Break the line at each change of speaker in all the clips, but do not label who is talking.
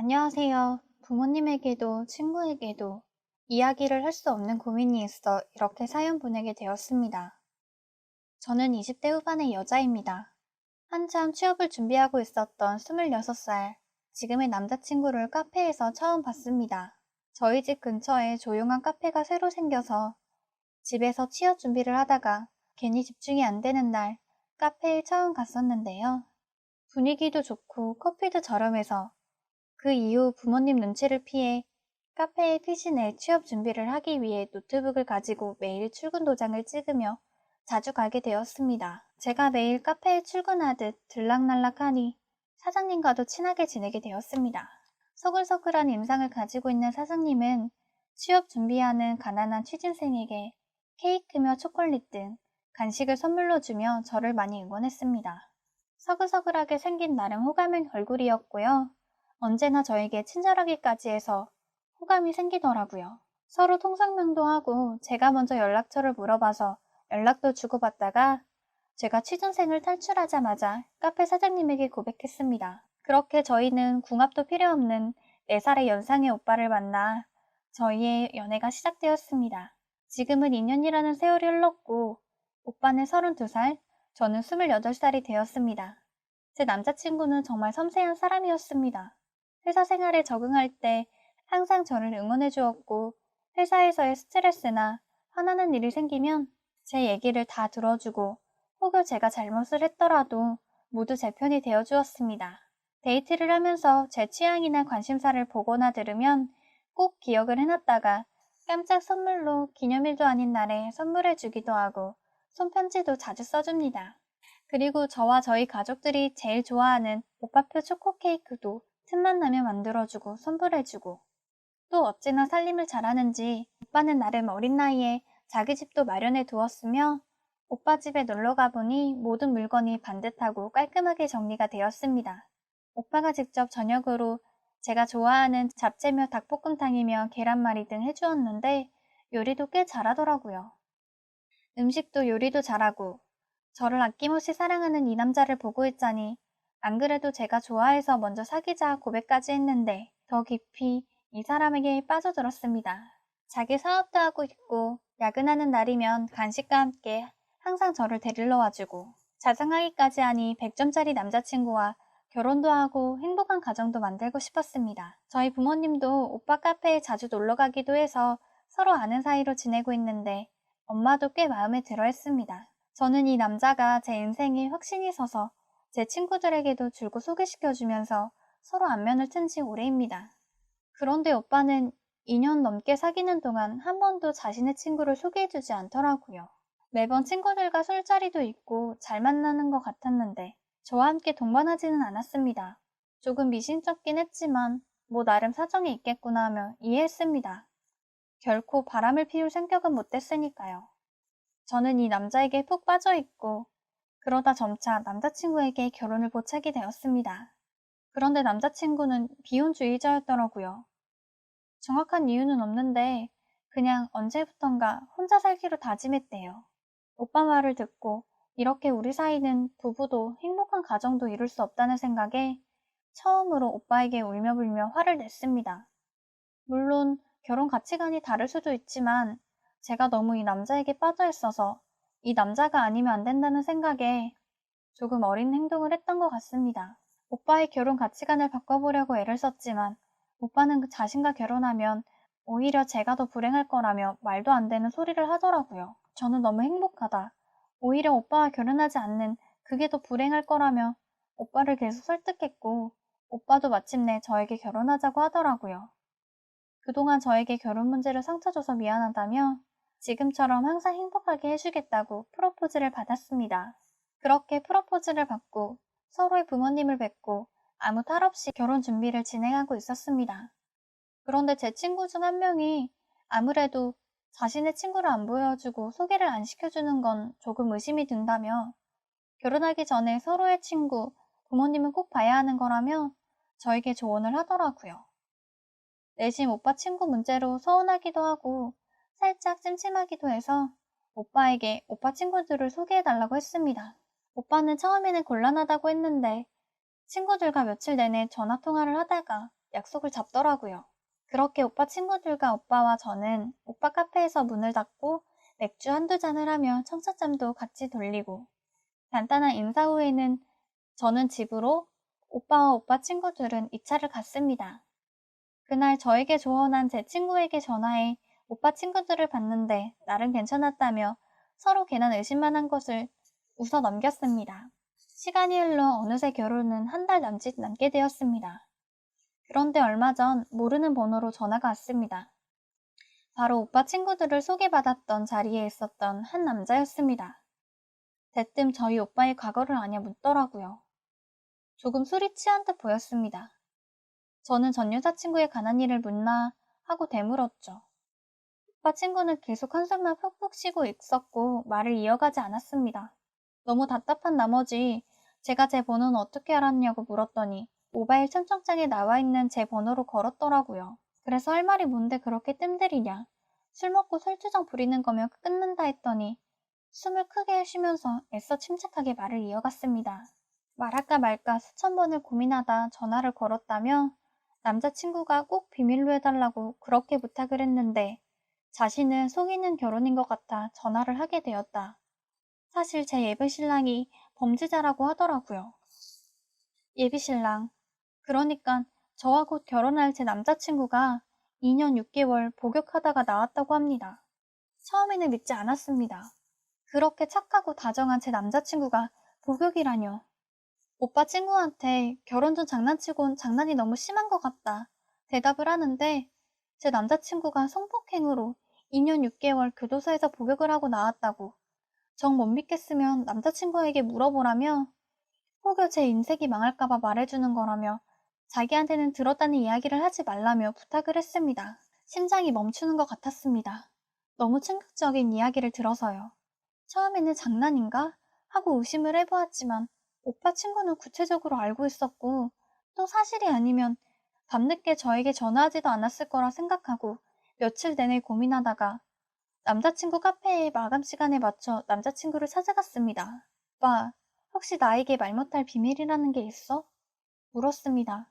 안녕하세요. 부모님에게도 친구에게도 이야기를 할 수 없는 고민이 있어 이렇게 사연 보내게 되었습니다. 저는 20대 후반의 여자입니다. 한참 취업을 준비하고 있었던 26살, 지금의 남자친구를 카페에서 처음 봤습니다. 저희 집 근처에 조용한 카페가 새로 생겨서 집에서 취업 준비를 하다가 괜히 집중이 안 되는 날 카페에 처음 갔었는데요. 분위기도 좋고 커피도 저렴해서 그 이후 부모님 눈치를 피해 카페의 피신에 취업 준비를 하기 위해 노트북을 가지고 매일 출근 도장을 찍으며 자주 가게 되었습니다. 제가 매일 카페에 출근하듯 들락날락하니 사장님과도 친하게 지내게 되었습니다. 서글서글한 인상을 가지고 있는 사장님은 취업 준비하는 가난한 취준생에게 케이크며 초콜릿 등 간식을 선물로 주며 저를 많이 응원했습니다. 서글서글하게 생긴 나름 호감인 얼굴이었고요. 언제나 저에게 친절하기까지 해서 호감이 생기더라고요. 서로 통성명도 하고 제가 먼저 연락처를 물어봐서 연락도 주고받다가 제가 취준생을 탈출하자마자 카페 사장님에게 고백했습니다. 그렇게 저희는 궁합도 필요 없는 4살의 연상의 오빠를 만나 저희의 연애가 시작되었습니다. 지금은 2년이라는 세월이 흘렀고 오빠는 32살, 저는 28살이 되었습니다. 제 남자친구는 정말 섬세한 사람이었습니다. 회사 생활에 적응할 때 항상 저를 응원해 주었고 회사에서의 스트레스나 화나는 일이 생기면 제 얘기를 다 들어주고 혹여 제가 잘못을 했더라도 모두 제 편이 되어 주었습니다. 데이트를 하면서 제 취향이나 관심사를 보거나 들으면 꼭 기억을 해놨다가 깜짝 선물로 기념일도 아닌 날에 선물해 주기도 하고 손편지도 자주 써줍니다. 그리고 저와 저희 가족들이 제일 좋아하는 오빠표 초코 케이크도 틈만 나면 만들어주고 선물해주고 또 어찌나 살림을 잘하는지 오빠는 나름 어린 나이에 자기 집도 마련해 두었으며 오빠 집에 놀러 가보니 모든 물건이 반듯하고 깔끔하게 정리가 되었습니다. 오빠가 직접 저녁으로 제가 좋아하는 잡채며 닭볶음탕이며 계란말이 등 해주었는데 요리도 꽤 잘하더라고요. 음식도 요리도 잘하고 저를 아낌없이 사랑하는 이 남자를 보고 있자니 안 그래도 제가 좋아해서 먼저 사귀자 고백까지 했는데 더 깊이 이 사람에게 빠져들었습니다. 자기 사업도 하고 있고 야근하는 날이면 간식과 함께 항상 저를 데리러 와주고 자상하기까지 하니 100점짜리 남자친구와 결혼도 하고 행복한 가정도 만들고 싶었습니다. 저희 부모님도 오빠 카페에 자주 놀러 가기도 해서 서로 아는 사이로 지내고 있는데 엄마도 꽤 마음에 들어 했습니다. 저는 이 남자가 제 인생에 확신이 서서 제 친구들에게도 줄곧 소개시켜주면서 서로 안면을 튼 지 오래입니다. 그런데 오빠는 2년 넘게 사귀는 동안 한 번도 자신의 친구를 소개해주지 않더라고요. 매번 친구들과 술자리도 있고 잘 만나는 것 같았는데 저와 함께 동반하지는 않았습니다. 조금 미심쩍긴 했지만 뭐 나름 사정이 있겠구나 하며 이해했습니다. 결코 바람을 피울 생각은 못했으니까요. 저는 이 남자에게 푹 빠져있고 그러다 점차 남자친구에게 결혼을 보채게 되었습니다. 그런데 남자친구는 비혼주의자였더라고요. 정확한 이유는 없는데 그냥 언제부턴가 혼자 살기로 다짐했대요. 오빠 말을 듣고 이렇게 우리 사이는 부부도 행복한 가정도 이룰 수 없다는 생각에 처음으로 오빠에게 울며불며 화를 냈습니다. 물론 결혼 가치관이 다를 수도 있지만 제가 너무 이 남자에게 빠져 있어서 이 남자가 아니면 안 된다는 생각에 조금 어린 행동을 했던 것 같습니다. 오빠의 결혼 가치관을 바꿔보려고 애를 썼지만 오빠는 그 자신과 결혼하면 오히려 제가 더 불행할 거라며 말도 안 되는 소리를 하더라고요. 저는 너무 행복하다. 오히려 오빠와 결혼하지 않는 그게 더 불행할 거라며 오빠를 계속 설득했고 오빠도 마침내 저에게 결혼하자고 하더라고요. 그동안 저에게 결혼 문제로 상처 줘서 미안하다며 지금처럼 항상 행복하게 해주겠다고 프로포즈를 받았습니다. 그렇게 프로포즈를 받고 서로의 부모님을 뵙고 아무 탈 없이 결혼 준비를 진행하고 있었습니다. 그런데 제 친구 중 한 명이 아무래도 자신의 친구를 안 보여주고 소개를 안 시켜주는 건 조금 의심이 든다며 결혼하기 전에 서로의 친구, 부모님은 꼭 봐야 하는 거라며 저에게 조언을 하더라고요. 내심 오빠 친구 문제로 서운하기도 하고 살짝 찜찜하기도 해서 오빠에게 오빠 친구들을 소개해달라고 했습니다. 오빠는 처음에는 곤란하다고 했는데 친구들과 며칠 내내 전화통화를 하다가 약속을 잡더라고요. 그렇게 오빠 친구들과 오빠와 저는 오빠 카페에서 문을 닫고 맥주 한두 잔을 하며 청첩장도 같이 돌리고 간단한 인사 후에는 저는 집으로, 오빠와 오빠 친구들은 2차를 갔습니다. 그날 저에게 조언한 제 친구에게 전화해 오빠 친구들을 봤는데 나름 괜찮았다며 서로 괜한 의심만 한 것을 웃어 넘겼습니다. 시간이 흘러 어느새 결혼은 한 달 남짓 남게 되었습니다. 그런데 얼마 전 모르는 번호로 전화가 왔습니다. 바로 오빠 친구들을 소개받았던 자리에 있었던 한 남자였습니다. 대뜸 저희 오빠의 과거를 아냐 묻더라고요. 조금 술이 취한 듯 보였습니다. 저는 전 여자친구에 관한 일을 묻나 하고 되물었죠. 오빠 친구는 계속 한숨만 푹푹 쉬고 있었고 말을 이어가지 않았습니다. 너무 답답한 나머지 제가 제 번호는 어떻게 알았냐고 물었더니 모바일 청첩장에 나와 있는 제 번호로 걸었더라고요. 그래서 할 말이 뭔데 그렇게 뜸들이냐. 술 먹고 설주정 부리는 거면 끊는다 했더니 숨을 크게 쉬면서 애써 침착하게 말을 이어갔습니다. 말할까 말까 수천 번을 고민하다 전화를 걸었다며 남자친구가 꼭 비밀로 해달라고 그렇게 부탁을 했는데 자신은 속이는 결혼인 것 같아 전화를 하게 되었다. 사실 제 예비신랑이 범죄자라고 하더라고요. 예비신랑. 그러니까 저와 곧 결혼할 제 남자친구가 2년 6개월 복역하다가 나왔다고 합니다. 처음에는 믿지 않았습니다. 그렇게 착하고 다정한 제 남자친구가 복역이라뇨. 오빠 친구한테 결혼 전 장난치곤 장난이 너무 심한 것 같다 대답을 하는데 제 남자친구가 성폭행으로 2년 6개월 교도소에서 복역을 하고 나왔다고 정 못 믿겠으면 남자친구에게 물어보라며 혹여 제 인생이 망할까봐 말해주는 거라며 자기한테는 들었다는 이야기를 하지 말라며 부탁을 했습니다. 심장이 멈추는 것 같았습니다. 너무 충격적인 이야기를 들어서요. 처음에는 장난인가? 하고 의심을 해보았지만 오빠 친구는 구체적으로 알고 있었고 또 사실이 아니면 밤늦게 저에게 전화하지도 않았을 거라 생각하고 며칠 내내 고민하다가 남자친구 카페에 마감 시간에 맞춰 남자친구를 찾아갔습니다. 오빠, 혹시 나에게 말 못할 비밀이라는 게 있어? 물었습니다.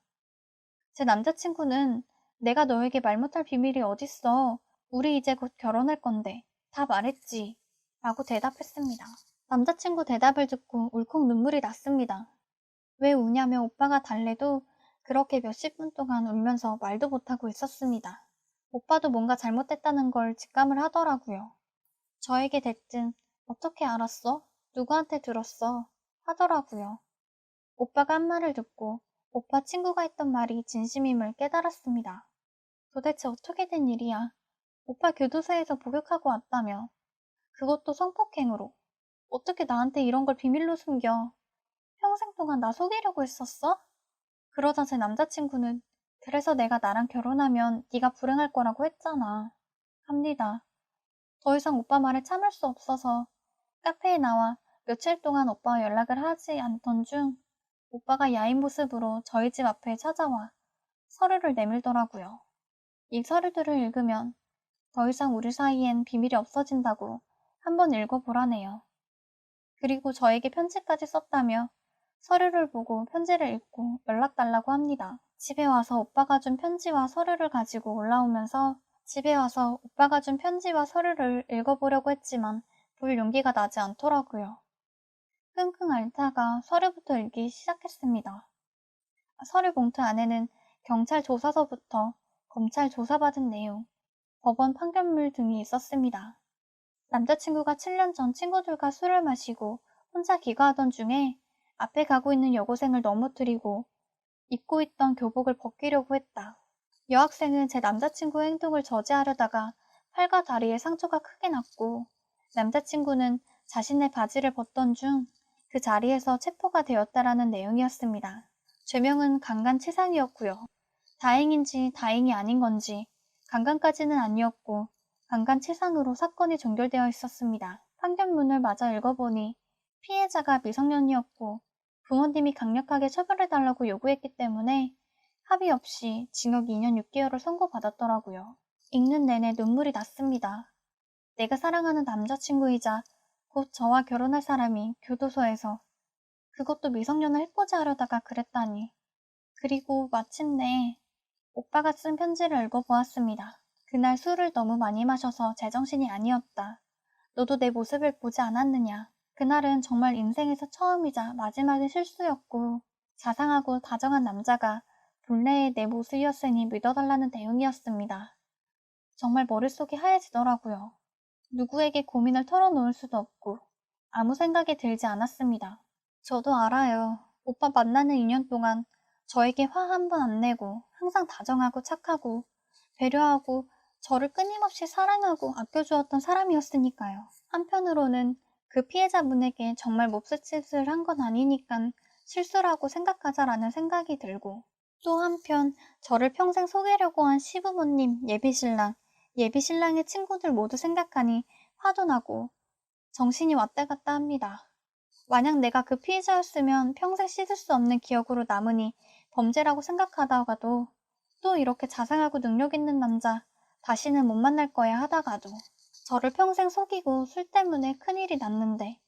제 남자친구는 내가 너에게 말 못할 비밀이 어딨어. 우리 이제 곧 결혼할 건데 다 말했지. 라고 대답했습니다. 남자친구 대답을 듣고 울컥 눈물이 났습니다. 왜 우냐며 오빠가 달래도 그렇게 몇십 분 동안 울면서 말도 못하고 있었습니다. 오빠도 뭔가 잘못됐다는 걸 직감을 하더라고요. 저에게 대뜸 어떻게 알았어? 누구한테 들었어? 하더라고요. 오빠가 한 말을 듣고 오빠 친구가 했던 말이 진심임을 깨달았습니다. 도대체 어떻게 된 일이야? 오빠 교도소에서 복역하고 왔다며. 그것도 성폭행으로. 어떻게 나한테 이런 걸 비밀로 숨겨? 평생 동안 나 속이려고 했었어? 그러자 제 남자친구는 그래서 내가 나랑 결혼하면 네가 불행할 거라고 했잖아. 합니다. 더 이상 오빠 말에 참을 수 없어서 카페에 나와 며칠 동안 오빠와 연락을 하지 않던 중 오빠가 야인 모습으로 저희 집 앞에 찾아와 서류를 내밀더라고요. 이 서류들을 읽으면 더 이상 우리 사이엔 비밀이 없어진다고 한번 읽어보라네요. 그리고 저에게 편지까지 썼다며 서류를 보고 편지를 읽고 연락 달라고 합니다. 집에 와서 오빠가 준 편지와 서류를 가지고 올라오면서 집에 와서 오빠가 준 편지와 서류를 읽어보려고 했지만 볼 용기가 나지 않더라고요. 끙끙 앓다가 서류부터 읽기 시작했습니다. 서류 봉투 안에는 경찰 조사서부터 검찰 조사받은 내용, 법원 판결문 등이 있었습니다. 남자친구가 7년 전 친구들과 술을 마시고 혼자 귀가하던 중에 앞에 가고 있는 여고생을 넘어뜨리고 입고 있던 교복을 벗기려고 했다. 여학생은 제 남자친구의 행동을 저지하려다가 팔과 다리에 상처가 크게 났고 남자친구는 자신의 바지를 벗던 중 그 자리에서 체포가 되었다라는 내용이었습니다. 죄명은 강간치상이었고요. 다행인지 다행이 아닌 건지 강간까지는 아니었고 강간치상으로 사건이 종결되어 있었습니다. 판결문을 마저 읽어보니 피해자가 미성년이었고 부모님이 강력하게 처벌해달라고 요구했기 때문에 합의 없이 징역 2년 6개월을 선고받았더라고요. 읽는 내내 눈물이 났습니다. 내가 사랑하는 남자친구이자 곧 저와 결혼할 사람이 교도소에서 그것도 미성년을 해코지 하려다가 그랬다니. 그리고 마침내 오빠가 쓴 편지를 읽어보았습니다. 그날 술을 너무 많이 마셔서 제정신이 아니었다. 너도 내 모습을 보지 않았느냐. 그날은 정말 인생에서 처음이자 마지막의 실수였고 자상하고 다정한 남자가 본래의 내 모습이었으니 믿어달라는 내용이었습니다. 정말 머릿속이 하얘지더라고요. 누구에게 고민을 털어놓을 수도 없고 아무 생각이 들지 않았습니다. 저도 알아요. 오빠 만나는 2년 동안 저에게 화 한 번 안 내고 항상 다정하고 착하고 배려하고 저를 끊임없이 사랑하고 아껴주었던 사람이었으니까요. 한편으로는 그 피해자분에게 정말 몹쓸 짓을 한 건 아니니까 실수라고 생각하자라는 생각이 들고 또 한편 저를 평생 속이려고 한 시부모님, 예비신랑, 예비신랑의 친구들 모두 생각하니 화도 나고 정신이 왔다 갔다 합니다. 만약 내가 그 피해자였으면 평생 씻을 수 없는 기억으로 남으니 범죄라고 생각하다가도 또 이렇게 자상하고 능력 있는 남자 다시는 못 만날 거야 하다가도 저를 평생 속이고 술 때문에 큰일이 났는데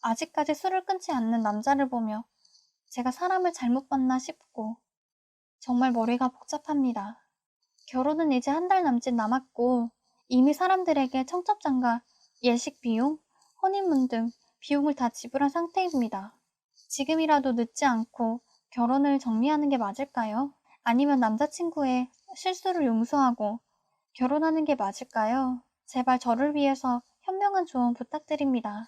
아직까지 술을 끊지 않는 남자를 보며 제가 사람을 잘못 봤나 싶고 정말 머리가 복잡합니다. 결혼은 이제 한 달 남짓 남았고 이미 사람들에게 청첩장과 예식 비용, 허니문 등 비용을 다 지불한 상태입니다. 지금이라도 늦지 않고 결혼을 정리하는 게 맞을까요? 아니면 남자친구의 실수를 용서하고 결혼하는 게 맞을까요? 제발 저를 위해서 현명한 조언 부탁드립니다.